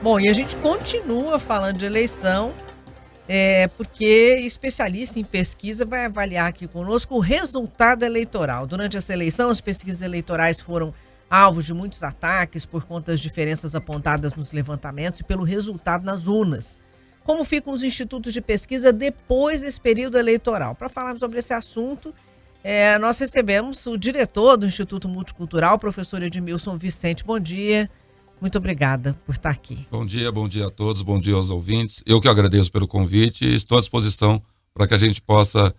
Bom, e a gente continua falando de eleição, porque especialista em pesquisa vai avaliar aqui conosco o resultado eleitoral. Durante essa eleição, as pesquisas eleitorais foram alvos de muitos ataques por conta das diferenças apontadas nos levantamentos e pelo resultado nas urnas. Como ficam os institutos de pesquisa depois desse período eleitoral? Para falar sobre esse assunto, nós recebemos o diretor do Instituto Multicultural, professor Edmilson Vicente. Bom dia. Muito obrigada por estar aqui. Bom dia a todos, bom dia aos ouvintes. Eu que agradeço pelo convite e estou à disposição para que a gente possa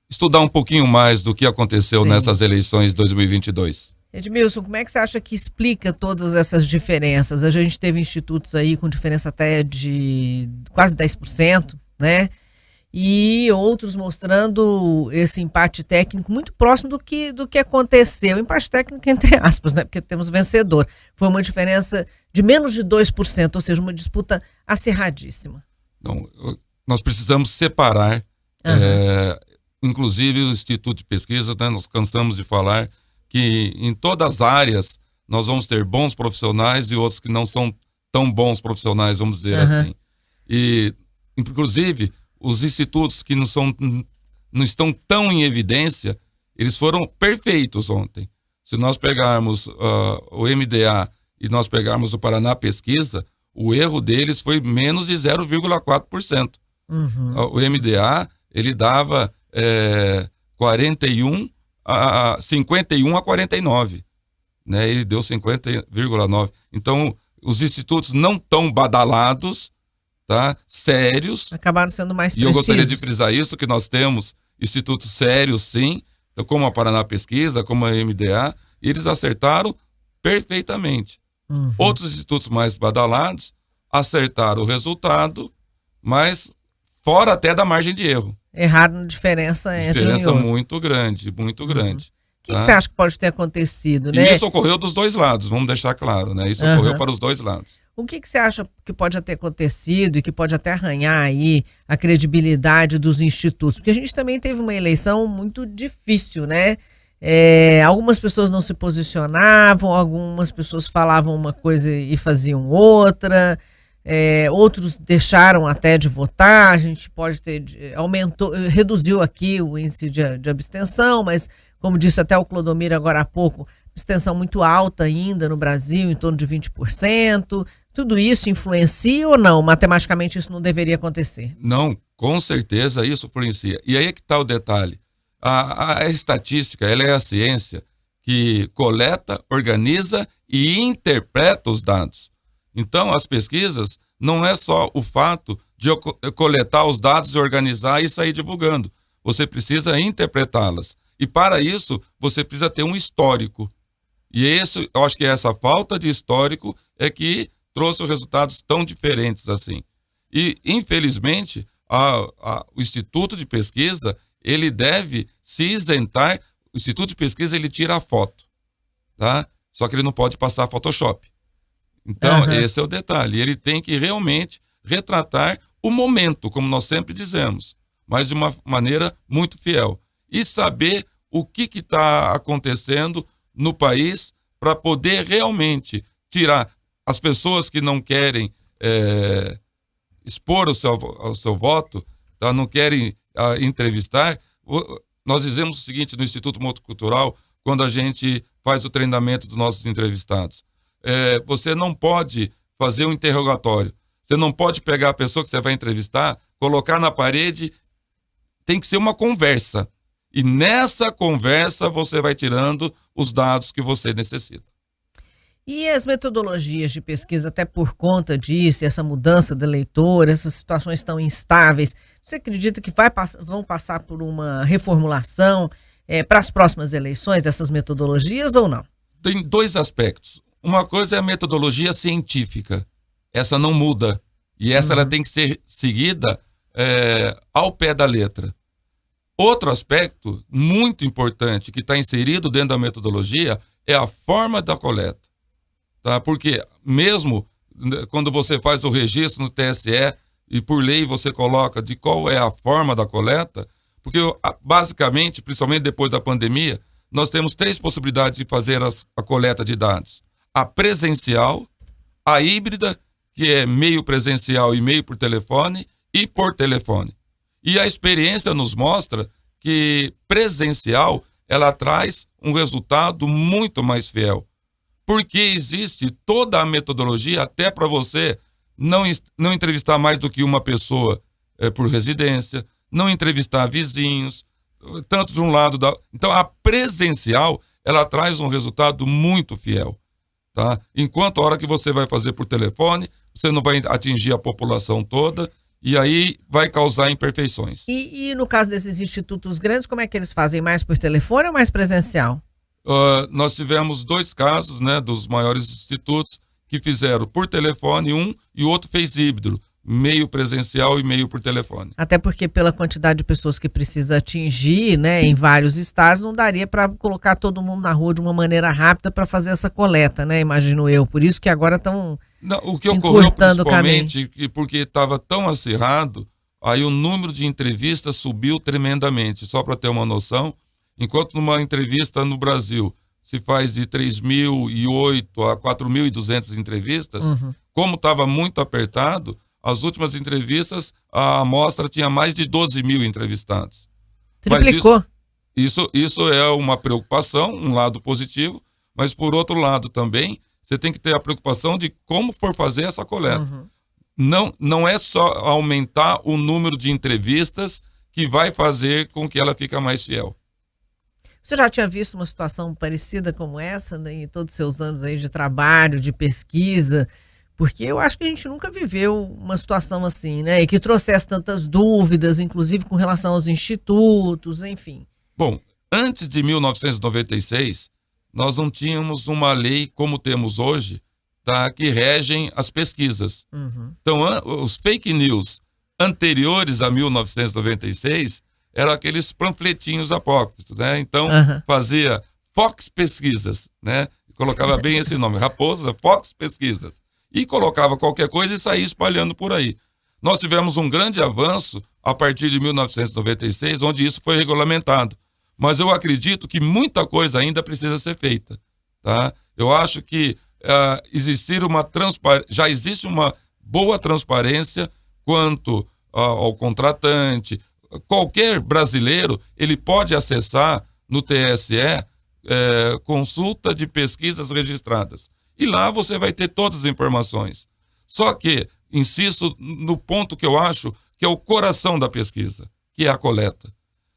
estudar um pouquinho mais do que aconteceu nessas eleições de 2022. Edmilson, como é que você acha que explica todas essas diferenças? A gente teve institutos aí com diferença até de quase 10%, né? E outros mostrando esse empate técnico muito próximo do que aconteceu. Empate técnico entre aspas, né? Porque temos vencedor. Foi uma diferença de menos de 2%, ou seja, uma disputa acirradíssima. Então, nós precisamos separar, inclusive o Instituto de Pesquisa, né? Nós cansamos de falar que em todas as áreas nós vamos ter bons profissionais e outros que não são tão bons profissionais, vamos dizer assim. E, inclusive, os institutos que não estão tão em evidência, eles foram perfeitos ontem. Se nós pegarmos o MDA e nós pegarmos o Paraná Pesquisa, o erro deles foi menos de 0,4%. O MDA, ele dava 51 a 49, né? Ele deu 50,9. Então, os institutos não estão badalados, tá? Sérios. Acabaram sendo mais precisos. E eu gostaria de frisar isso, que nós temos institutos sérios, sim, como a Paraná Pesquisa, como a MDA, e eles acertaram perfeitamente. Outros institutos mais badalados acertaram o resultado, mas fora até da margem de erro. Erraram diferença entre um e outro. Muito grande, muito grande. O que você acha que pode ter acontecido, né? E isso ocorreu dos dois lados, vamos deixar claro, né? Isso ocorreu para os dois lados. O que você acha que pode ter acontecido e que pode até arranhar aí a credibilidade dos institutos? Porque a gente também teve uma eleição muito difícil, né? Algumas pessoas não se posicionavam, algumas pessoas falavam uma coisa e faziam outra, outros deixaram até de votar. A gente pode ter reduziu aqui o índice de abstenção, mas como disse até o Clodomiro agora há pouco, abstenção muito alta ainda no Brasil, em torno de 20%. Tudo isso influencia ou não? Matematicamente isso não deveria acontecer? Não, com certeza isso influencia. E aí é que está o detalhe. A estatística, ela é a ciência que coleta, organiza e interpreta os dados. Então, as pesquisas não é só o fato de coletar os dados, organizar e sair divulgando. Você precisa interpretá-las. E para isso, você precisa ter um histórico. E eu acho que essa falta de histórico é que trouxe resultados tão diferentes assim. E, infelizmente, o Instituto de Pesquisa, ele deve se isentar. O Instituto de Pesquisa, ele tira a foto, tá? Só que ele não pode passar Photoshop. Então, esse é o detalhe. Ele tem que realmente retratar o momento, como nós sempre dizemos, mas de uma maneira muito fiel. E saber o que está acontecendo no país para poder realmente tirar as pessoas que não querem expor o seu voto, tá? Não querem entrevistar. Nós dizemos o seguinte no Instituto Multicultural, quando a gente faz o treinamento dos nossos entrevistados. Você não pode fazer um interrogatório. Você não pode pegar a pessoa que você vai entrevistar, colocar na parede. Tem que ser uma conversa. E nessa conversa você vai tirando os dados que você necessita. E as metodologias de pesquisa, até por conta disso, essa mudança da eleitor, essas situações tão instáveis, você acredita que vão passar por uma reformulação para as próximas eleições, essas metodologias ou não? Tem dois aspectos. Uma coisa é a metodologia científica. Essa não muda. E essa ela tem que ser seguida ao pé da letra. Outro aspecto muito importante que está inserido dentro da metodologia é a forma da coleta. Tá? Porque mesmo quando você faz o registro no TSE e por lei você coloca de qual é a forma da coleta, porque basicamente, principalmente depois da pandemia, nós temos 3 possibilidades de fazer a coleta de dados. A presencial, a híbrida, que é meio presencial e meio por telefone e por telefone. E a experiência nos mostra que presencial, ela traz um resultado muito mais fiel. Porque existe toda a metodologia até para você não entrevistar mais do que uma pessoa por residência, não entrevistar vizinhos, tanto de um lado da... Então, a presencial, ela traz um resultado muito fiel, tá? Enquanto a hora que você vai fazer por telefone, você não vai atingir a população toda e aí vai causar imperfeições. E no caso desses institutos grandes, como é que eles fazem? Mais por telefone ou mais presencial? Nós tivemos 2 casos, né, dos maiores institutos que fizeram por telefone e o outro fez híbrido, meio presencial e meio por telefone. Até porque pela quantidade de pessoas que precisa atingir, né, em vários estados, não daria para colocar todo mundo na rua de uma maneira rápida para fazer essa coleta, né, imagino eu. Por isso que agora estão o que ocorreu principalmente, porque estava tão acirrado, aí o número de entrevistas subiu tremendamente. Só para ter uma noção, enquanto numa entrevista no Brasil se faz de 3.008 a 4.200 entrevistas, como estava muito apertado, as últimas entrevistas, a amostra tinha mais de 12.000 entrevistados. Triplicou. Mas isso é uma preocupação, um lado positivo, mas por outro lado também, você tem que ter a preocupação de como for fazer essa coleta. Não é só aumentar o número de entrevistas que vai fazer com que ela fique mais fiel. Você já tinha visto uma situação parecida como essa, né, em todos os seus anos aí de trabalho, de pesquisa? Porque eu acho que a gente nunca viveu uma situação assim, né? E que trouxesse tantas dúvidas, inclusive com relação aos institutos, enfim. Bom, antes de 1996, nós não tínhamos uma lei como temos hoje, tá, que regem as pesquisas. Então, os fake news anteriores a 1996 eram aqueles panfletinhos apócrifos, né? Então, fazia Fox Pesquisas, né? Colocava bem esse nome, Raposa Fox Pesquisas. E colocava qualquer coisa e saía espalhando por aí. Nós tivemos um grande avanço a partir de 1996, onde isso foi regulamentado. Mas eu acredito que muita coisa ainda precisa ser feita, tá? Eu acho que já existe uma boa transparência quanto ao contratante. Qualquer brasileiro, ele pode acessar no TSE consulta de pesquisas registradas. E lá você vai ter todas as informações. Só que, insisto no ponto que eu acho que é o coração da pesquisa, que é a coleta.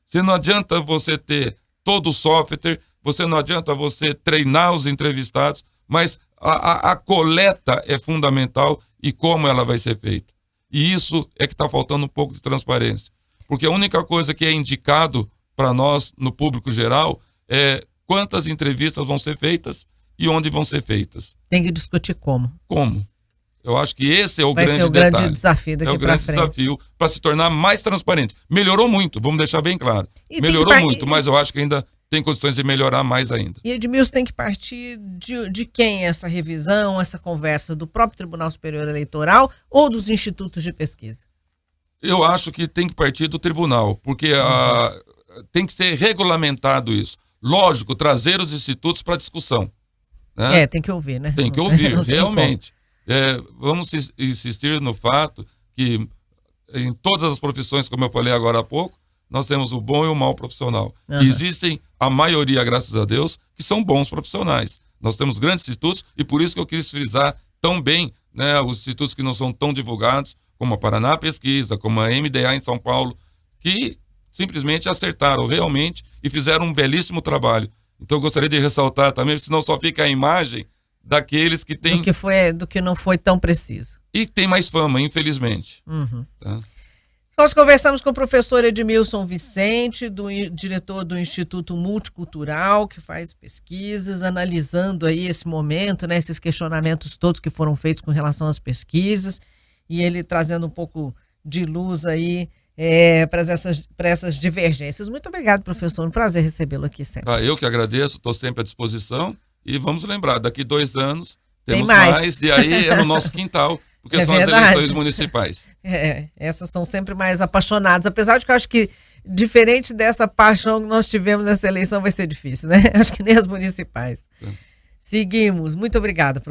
Se não adianta você ter todo o software, não adianta você treinar os entrevistados, mas a coleta é fundamental e como ela vai ser feita. E isso é que está faltando um pouco de transparência. Porque a única coisa que é indicado para nós, no público geral, é quantas entrevistas vão ser feitas e onde vão ser feitas. Tem que discutir como. Como? Eu acho que esse é o vai grande ser o detalhe. grande desafio daqui para frente. É o grande desafio para se tornar mais transparente. Melhorou muito, vamos deixar bem claro. Melhorou muito, mas eu acho que ainda tem condições de melhorar mais ainda. E, Edmilson, tem que partir de quem essa revisão, essa conversa? Do próprio Tribunal Superior Eleitoral ou dos institutos de pesquisa? Eu acho que tem que partir do tribunal, porque tem que ser regulamentado isso. Lógico, trazer os institutos para discussão. Né? Tem que ouvir, né? Tem que ouvir, realmente. Vamos insistir no fato que em todas as profissões, como eu falei agora há pouco, nós temos o bom e o mau profissional. E existem, a maioria, graças a Deus, que são bons profissionais. Nós temos grandes institutos e por isso que eu quis frisar tão bem, né, os institutos que não são tão divulgados, como a Paraná Pesquisa, como a MDA em São Paulo, que simplesmente acertaram realmente e fizeram um belíssimo trabalho. Então eu gostaria de ressaltar também, senão só fica a imagem daqueles que têm... Do que não foi tão preciso. E tem mais fama, infelizmente. Tá? Nós conversamos com o professor Edmilson Vicente, diretor do Instituto Multicultural, que faz pesquisas, analisando aí esse momento, né, esses questionamentos todos que foram feitos com relação às pesquisas, e ele trazendo um pouco de luz aí para essas divergências. Muito obrigado, professor. Um prazer recebê-lo aqui sempre. Eu que agradeço, estou sempre à disposição. E vamos lembrar, daqui 2 anos temos mais, e aí é no nosso quintal, porque são verdade. As eleições municipais. Essas são sempre mais apaixonadas, apesar de que eu acho que, diferente dessa paixão que nós tivemos nessa eleição, vai ser difícil, né? Acho que nem as municipais. Seguimos. Muito obrigada, professor.